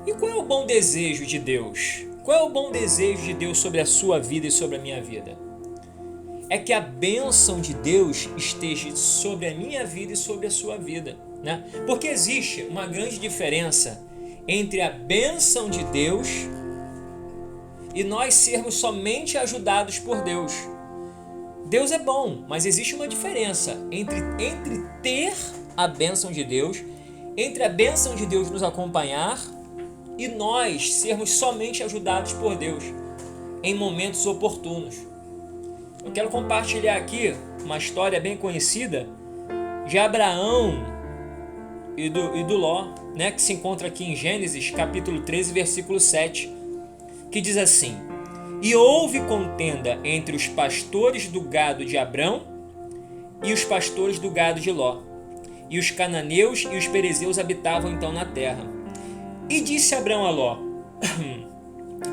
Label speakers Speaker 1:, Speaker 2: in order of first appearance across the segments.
Speaker 1: E qual é o bom desejo de Deus? Qual é o bom desejo de Deus sobre a sua vida e sobre a minha vida? É que a bênção de Deus esteja sobre a minha vida e sobre a sua vida, né? Porque existe uma grande diferença entre a bênção de Deus e nós sermos somente ajudados por Deus. Deus é bom, mas existe uma diferença entre ter a bênção de Deus, entre a bênção de Deus nos acompanhar e nós sermos somente ajudados por Deus em momentos oportunos. Eu quero compartilhar aqui uma história bem conhecida de Abraão e do Ló, né, que se encontra aqui em Gênesis capítulo 13, versículo 7, que diz assim: E houve contenda entre os pastores do gado de Abrão e os pastores do gado de Ló, e os cananeus e os perezeus habitavam então na terra. E disse Abrão a Ló: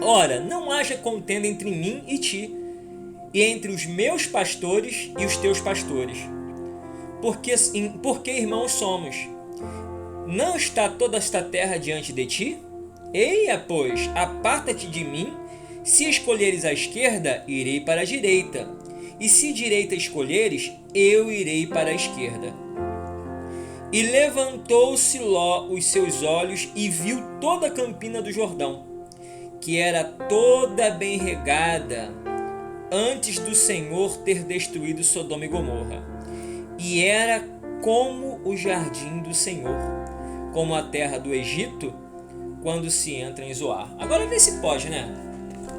Speaker 1: Ora, não haja contenda entre mim e ti, e entre os meus pastores e os teus pastores, porque irmãos somos. Não está toda esta terra diante de ti? Eia, pois, aparta-te de mim. Se escolheres a esquerda, irei para a direita, e se direita escolheres, eu irei para a esquerda. E levantou-se Ló os seus olhos e viu toda a campina do Jordão, que era toda bem regada, antes do Senhor ter destruído Sodoma e Gomorra. E era como o jardim do Senhor, como a terra do Egito, quando se entra em Zoar. Agora vê se pode, né?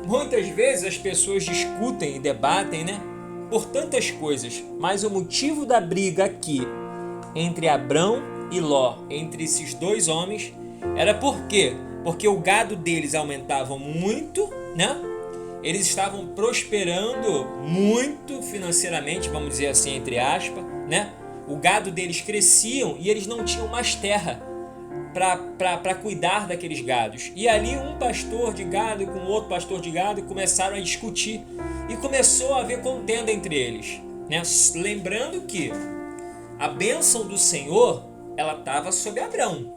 Speaker 1: Muitas vezes as pessoas discutem e debatem, né, por tantas coisas, mas o motivo da briga aqui entre Abrão e Ló, entre esses dois homens, era por quê? Porque o gado deles aumentava muito, né? Eles estavam prosperando muito financeiramente, vamos dizer assim, entre aspas, né? O gado deles cresciam e eles não tinham mais terra para cuidar daqueles gados. E ali um pastor de gado com outro pastor de gado começaram a discutir e começou a haver contenda entre eles, né? Lembrando que a bênção do Senhor, ela estava sobre Abrão.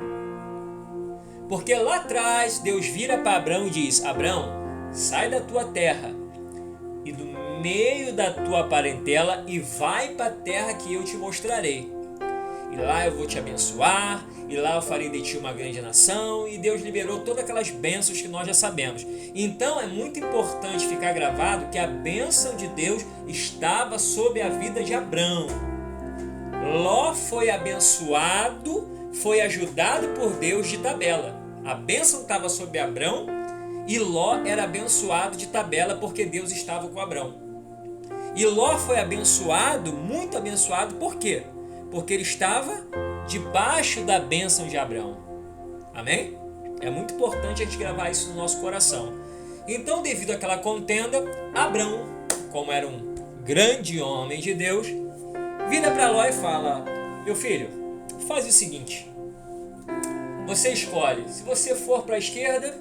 Speaker 1: Porque lá atrás Deus vira para Abrão e diz: Abrão, sai da tua terra e do meio da tua parentela e vai para a terra que eu te mostrarei. E lá eu vou te abençoar, e lá eu farei de ti uma grande nação. E Deus liberou todas aquelas bênçãos que nós já sabemos. Então é muito importante ficar gravado que a bênção de Deus estava sobre a vida de Abrão. Ló foi abençoado, foi ajudado por Deus de tabela. A bênção estava sobre Abrão e Ló era abençoado de tabela porque Deus estava com Abrão. E Ló foi abençoado, muito abençoado, por quê? Porque ele estava debaixo da bênção de Abrão. Amém? É muito importante a gente gravar isso no nosso coração. Então, devido àquela contenda, Abrão, como era um grande homem de Deus, vira para Ló e fala: meu filho, faz o seguinte, você escolhe, se você for para a esquerda,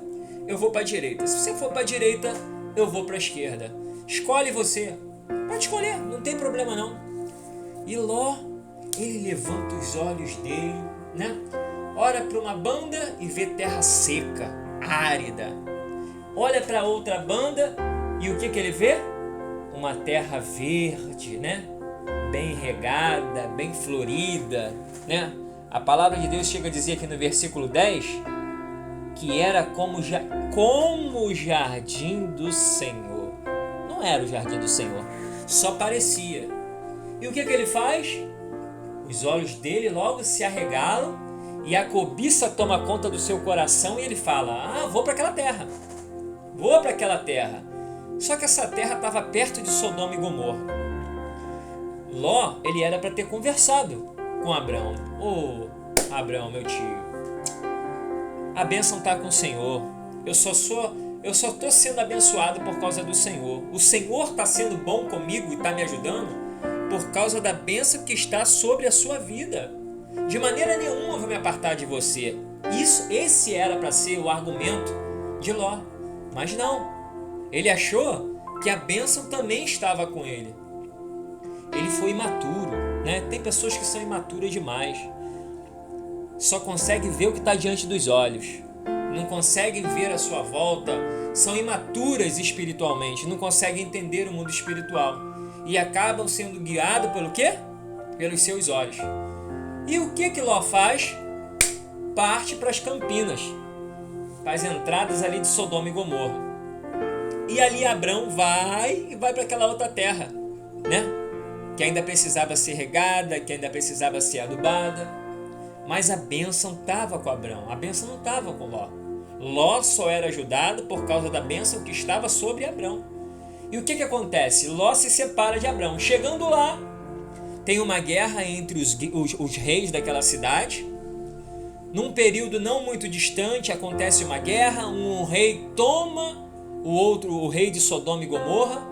Speaker 1: eu vou para a direita, se você for para a direita, eu vou para a esquerda, escolhe você, pode escolher, não tem problema não. E Ló, ele levanta os olhos dele, né? Olha para uma banda e vê terra seca, árida, olha para outra banda e o que ele vê? Uma terra verde, né? Bem regada, bem florida, né? A palavra de Deus chega a dizer aqui no versículo 10 que era como o jardim do Senhor. Não era o jardim do Senhor, só parecia. E o que ele faz? Os olhos dele logo se arregalam e a cobiça toma conta do seu coração e ele fala: vou para aquela terra, vou para aquela terra. Só que essa terra estava perto de Sodoma e Gomorra. Ló, ele era para ter conversado com Abrão. Abrão, meu tio, a bênção está com o Senhor. Eu só estou sendo abençoado por causa do Senhor. O Senhor está sendo bom comigo e está me ajudando por causa da bênção que está sobre a sua vida. De maneira nenhuma eu vou me apartar de você. Esse era para ser o argumento de Ló. Mas não. Ele achou que a bênção também estava com ele. Ele foi imaturo, né? Tem pessoas que são imaturas demais. Só consegue ver o que está diante dos olhos, não conseguem ver a sua volta, são imaturas espiritualmente, não conseguem entender o mundo espiritual e acabam sendo guiados pelo quê? Pelos seus olhos. E o que Ló faz? Parte para as campinas, para as entradas ali de Sodoma e Gomorra. E ali Abrão vai para aquela outra terra, né? Que ainda precisava ser regada, que ainda precisava ser adubada. Mas a bênção estava com Abrão, a bênção não estava com Ló. Ló só era ajudado por causa da bênção que estava sobre Abrão. E o que acontece? Ló se separa de Abrão. Chegando lá, tem uma guerra entre os reis daquela cidade. Num período não muito distante, acontece uma guerra, um rei toma o rei de Sodoma e Gomorra,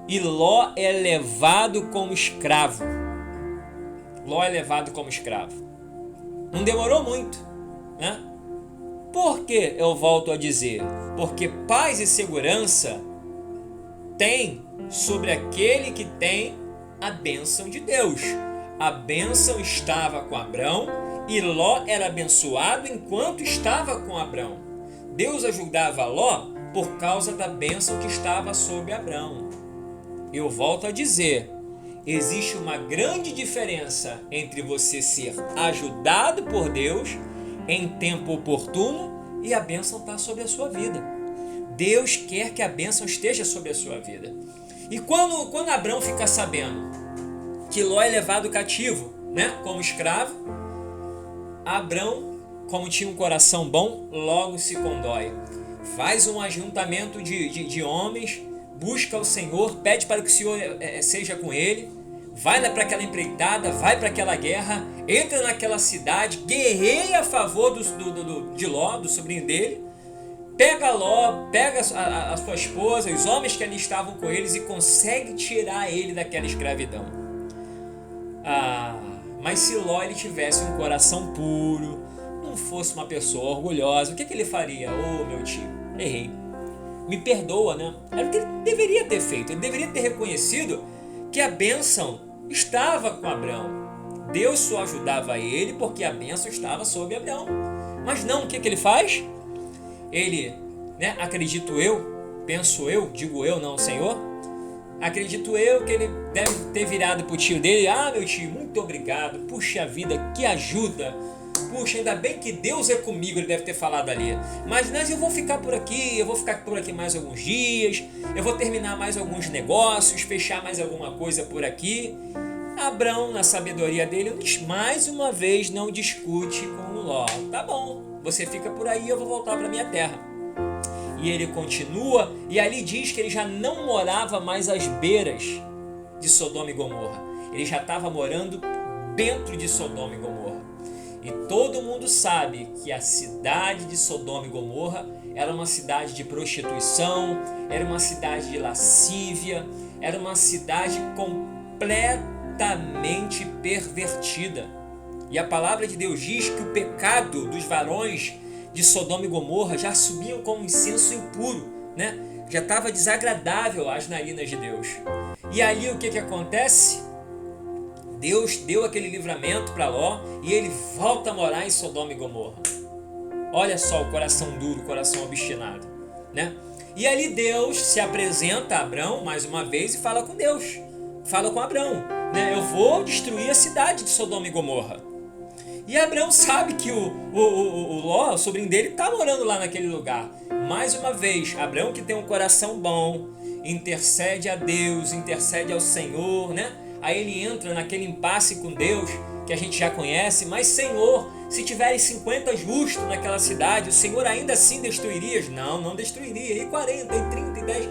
Speaker 1: e Ló é levado como escravo. Ló é levado como escravo. Não demorou muito, né? Por que eu volto a dizer? Porque paz e segurança tem sobre aquele que tem a bênção de Deus. A bênção estava com Abrão e Ló era abençoado enquanto estava com Abrão. Deus ajudava Ló por causa da bênção que estava sobre Abrão. Eu volto a dizer, existe uma grande diferença entre você ser ajudado por Deus em tempo oportuno e a bênção estar sobre a sua vida. Deus quer que a bênção esteja sobre a sua vida. E quando Abrão fica sabendo que Ló é levado cativo, né, como escravo, Abrão, como tinha um coração bom, logo se condói. Faz um ajuntamento de homens, busca o Senhor, pede para que o Senhor seja com ele, vai lá para aquela empreitada, vai para aquela guerra, entra naquela cidade, guerreia a favor de Ló, do sobrinho dele, pega Ló, pega a sua esposa, os homens que ali estavam com eles e consegue tirar ele daquela escravidão. Mas se Ló ele tivesse um coração puro, não fosse uma pessoa orgulhosa, o que ele faria? Meu tio, errei. Me perdoa, né? Era o que ele deveria ter feito. Ele deveria ter reconhecido que a bênção estava com Abrão. Deus só ajudava ele porque a bênção estava sobre Abrão. Mas não, o que ele faz? Ele, né, acredito eu, penso eu, digo eu, não o Senhor, acredito eu que ele deve ter virado para o tio dele, meu tio, muito obrigado, puxa vida, que ajuda, puxa, ainda bem que Deus é comigo, ele deve ter falado ali, mas eu vou ficar por aqui, mais alguns dias, eu vou terminar mais alguns negócios, fechar mais alguma coisa por aqui. Abrão, na sabedoria dele, mais uma vez não discute com Ló. Tá bom, você fica por aí, eu vou voltar para minha terra. E ele continua, e ali diz que ele já não morava mais às beiras de Sodoma e Gomorra. Ele já estava morando dentro de Sodoma e Gomorra. E todo mundo sabe que a cidade de Sodoma e Gomorra era uma cidade de prostituição, era uma cidade de lascívia, era uma cidade completamente pervertida. E a palavra de Deus diz que o pecado dos varões de Sodoma e Gomorra já subiam como incenso impuro, né? Já estava desagradável às narinas de Deus. E ali o que acontece? Deus deu aquele livramento para Ló e ele volta a morar em Sodoma e Gomorra. Olha só o coração duro, o coração obstinado, né? E ali Deus se apresenta a Abrão mais uma vez e fala com Deus, fala com Abrão, né? Eu vou destruir a cidade de Sodoma e Gomorra. E Abrão sabe que o Ló, o sobrinho dele, está morando lá naquele lugar. Mais uma vez, Abrão, que tem um coração bom, intercede a Deus, intercede ao Senhor, né? Aí ele entra naquele impasse com Deus, que a gente já conhece. Mas Senhor, se tiverem 50 justos naquela cidade, o Senhor ainda assim destruiria? Não destruiria. E 40, e 30, e 10.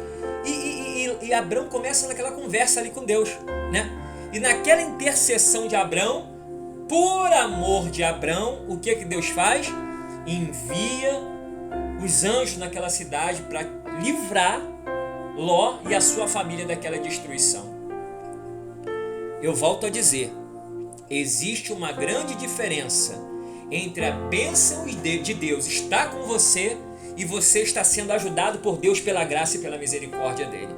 Speaker 1: E Abrão começa naquela conversa ali com Deus, né? E naquela intercessão de Abrão, por amor de Abrão, o que Deus faz? Envia os anjos naquela cidade para livrar Ló e a sua família daquela destruição. Eu volto a dizer, existe uma grande diferença entre a bênção de Deus estar com você e você estar sendo ajudado por Deus pela graça e pela misericórdia dele.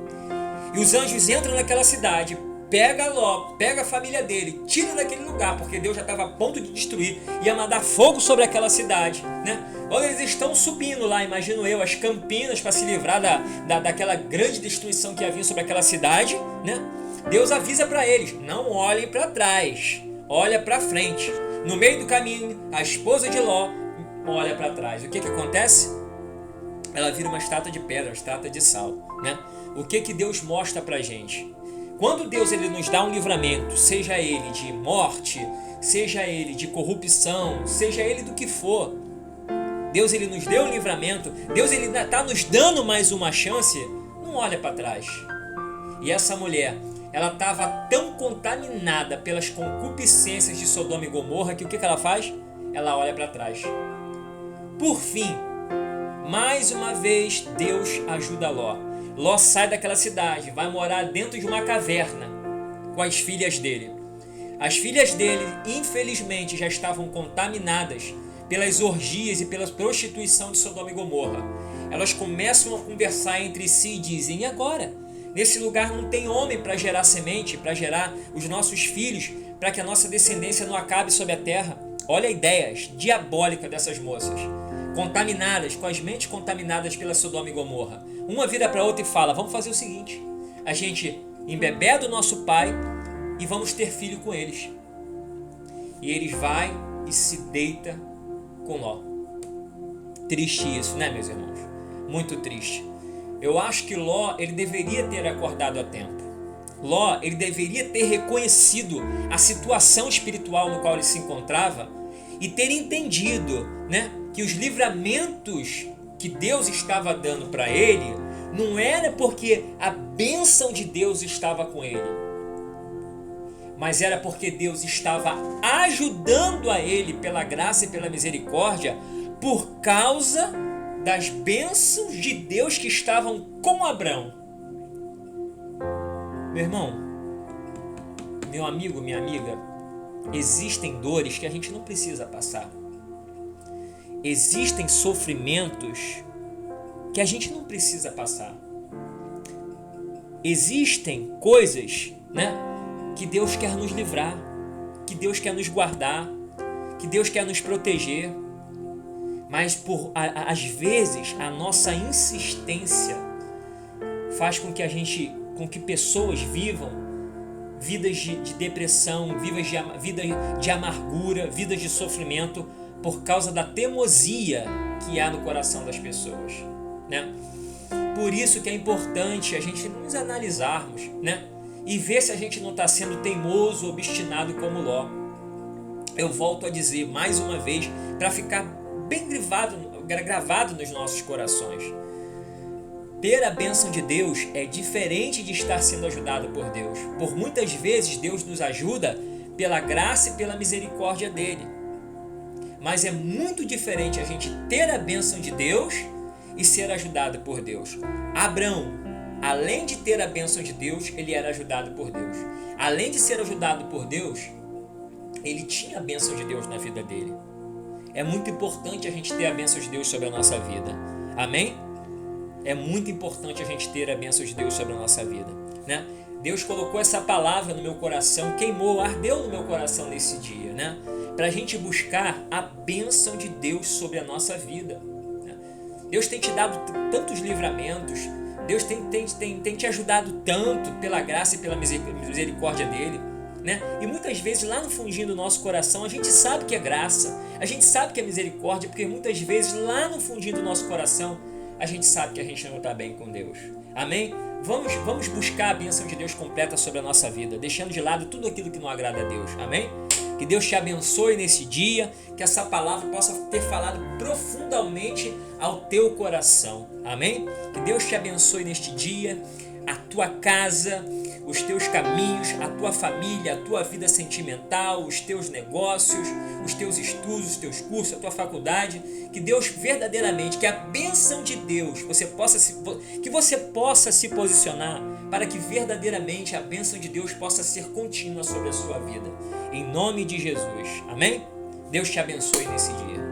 Speaker 1: E os anjos entram naquela cidade, pega Ló, pega a família dele, tira daquele lugar, porque Deus já estava a ponto de destruir, ia mandar fogo sobre aquela cidade, né? Quando eles estão subindo lá, imagino eu, as campinas para se livrar daquela grande destruição que havia sobre aquela cidade, né? Deus avisa para eles, não olhem para trás, olha para frente. No meio do caminho, a esposa de Ló olha para trás. O que acontece? Ela vira uma estátua de pedra, uma estátua de sal, né? O que Deus mostra pra gente? Quando Deus ele nos dá um livramento, seja ele de morte, seja ele de corrupção, seja ele do que for, Deus ele nos deu um livramento, Deus ele está nos dando mais uma chance, não olha para trás. E essa mulher, ela estava tão contaminada pelas concupiscências de Sodoma e Gomorra que o que ela faz? Ela olha para trás. Por fim, mais uma vez Deus ajuda Ló. Ló sai daquela cidade, vai morar dentro de uma caverna com as filhas dele. As filhas dele, infelizmente, já estavam contaminadas pelas orgias e pela prostituição de Sodoma e Gomorra. Elas começam a conversar entre si e dizem: e agora? Nesse lugar não tem homem para gerar semente, para gerar os nossos filhos, para que a nossa descendência não acabe sobre a terra. Olha a ideia diabólica dessas moças, contaminadas, com as mentes contaminadas pela Sodoma e Gomorra. Uma vira para outra e fala: vamos fazer o seguinte, a gente embebeda o nosso pai e vamos ter filho com eles. E eles vai e se deita com Ló. Triste isso, né, meus irmãos? Muito triste. Eu acho que Ló, ele deveria ter acordado a tempo. Ló, ele deveria ter reconhecido a situação espiritual no qual ele se encontrava e ter entendido, né, que os livramentos que Deus estava dando para ele não era porque a bênção de Deus estava com ele, mas era porque Deus estava ajudando a ele pela graça e pela misericórdia por causa das bênçãos de Deus que estavam com Abrão. Meu irmão, meu amigo, minha amiga, existem dores que a gente não precisa passar. Existem sofrimentos que a gente não precisa passar. Existem coisas, né, que Deus quer nos livrar, que Deus quer nos guardar, que Deus quer nos proteger. Mas às vezes a nossa insistência faz com que pessoas vivam vidas de depressão, vidas de amargura, vidas de sofrimento, por causa da teimosia que há no coração das pessoas, né? Por isso que é importante a gente nos analisarmos, né? E ver se a gente não está sendo teimoso, obstinado como Ló. Eu volto a dizer mais uma vez, para ficar bem gravado nos nossos corações. Ter a bênção de Deus é diferente de estar sendo ajudado por Deus. Por muitas vezes Deus nos ajuda pela graça e pela misericórdia dele. Mas é muito diferente a gente ter a bênção de Deus e ser ajudado por Deus. Abrão, além de ter a bênção de Deus, ele era ajudado por Deus. Além de ser ajudado por Deus, ele tinha a bênção de Deus na vida dele. É muito importante a gente ter a bênção de Deus sobre a nossa vida. Amém? É muito importante a gente ter a bênção de Deus sobre a nossa vida, né? Deus colocou essa palavra no meu coração, queimou, ardeu no meu coração nesse dia, né? Para a gente buscar a bênção de Deus sobre a nossa vida, né? Deus tem te dado tantos livramentos, Deus tem te ajudado tanto pela graça e pela misericórdia dele, né? E muitas vezes lá no fundinho do nosso coração a gente sabe que é graça, a gente sabe que é misericórdia, porque muitas vezes lá no fundinho do nosso coração a gente sabe que a gente não está bem com Deus. Amém? Vamos buscar a bênção de Deus completa sobre a nossa vida, deixando de lado tudo aquilo que não agrada a Deus. Amém? Que Deus te abençoe nesse dia, que essa palavra possa ter falado profundamente ao teu coração. Amém? Que Deus te abençoe neste dia, a tua casa, os teus caminhos, a tua família, a tua vida sentimental, os teus negócios, os teus estudos, os teus cursos, a tua faculdade. Que Deus verdadeiramente, que a bênção de Deus, que você possa se posicionar para que verdadeiramente a bênção de Deus possa ser contínua sobre a sua vida. Em nome de Jesus. Amém? Deus te abençoe nesse dia.